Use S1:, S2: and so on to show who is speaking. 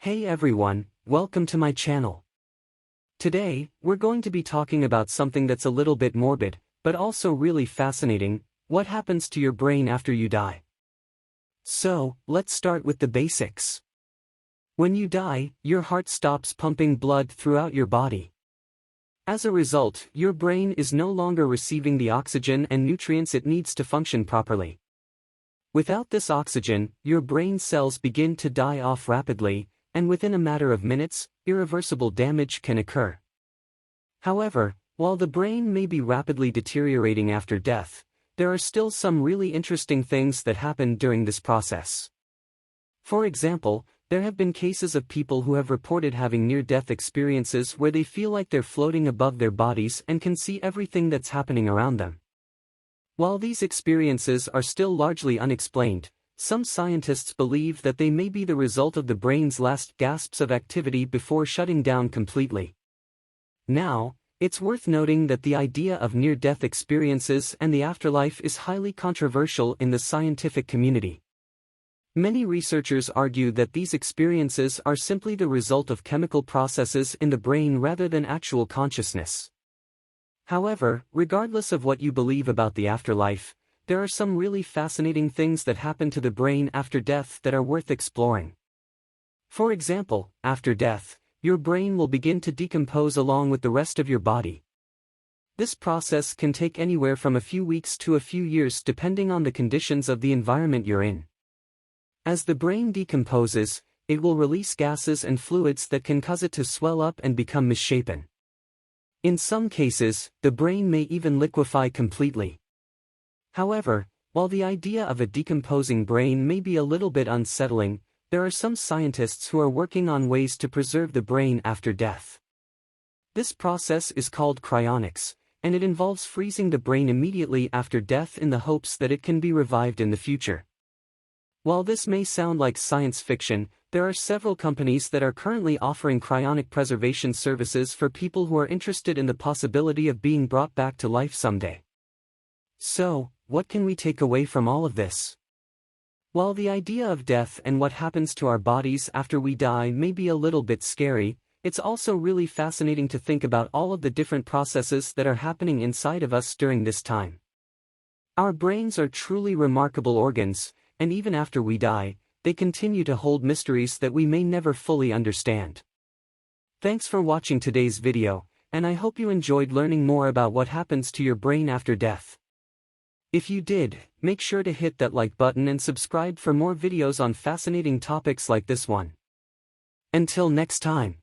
S1: Hey everyone, welcome to my channel. Today, we're going to be talking about something that's a little bit morbid, but also really fascinating: what happens to your brain after you die. So, let's start with the basics. When you die, your heart stops pumping blood throughout your body. As a result, your brain is no longer receiving the oxygen and nutrients it needs to function properly. Without this oxygen, your brain cells begin to die off rapidly, and within a matter of minutes, irreversible damage can occur. However, while the brain may be rapidly deteriorating after death, there are still some really interesting things that happen during this process. For example, there have been cases of people who have reported having near-death experiences where they feel like they're floating above their bodies and can see everything that's happening around them. While these experiences are still largely unexplained, some scientists believe that they may be the result of the brain's last gasps of activity before shutting down completely. Now, it's worth noting that the idea of near-death experiences and the afterlife is highly controversial in the scientific community. Many researchers argue that these experiences are simply the result of chemical processes in the brain rather than actual consciousness. However, regardless of what you believe about the afterlife, there are some really fascinating things that happen to the brain after death that are worth exploring. For example, after death, your brain will begin to decompose along with the rest of your body. This process can take anywhere from a few weeks to a few years depending on the conditions of the environment you're in. As the brain decomposes, it will release gases and fluids that can cause it to swell up and become misshapen. In some cases, the brain may even liquefy completely. However, while the idea of a decomposing brain may be a little bit unsettling, there are some scientists who are working on ways to preserve the brain after death. This process is called cryonics, and it involves freezing the brain immediately after death in the hopes that it can be revived in the future. While this may sound like science fiction, there are several companies that are currently offering cryonic preservation services for people who are interested in the possibility of being brought back to life someday. So, what can we take away from all of this? While the idea of death and what happens to our bodies after we die may be a little bit scary, it's also really fascinating to think about all of the different processes that are happening inside of us during this time. Our brains are truly remarkable organs, and even after we die, they continue to hold mysteries that we may never fully understand. Thanks for watching today's video, and I hope you enjoyed learning more about what happens to your brain after death. If you did, make sure to hit that like button and subscribe for more videos on fascinating topics like this one. Until next time.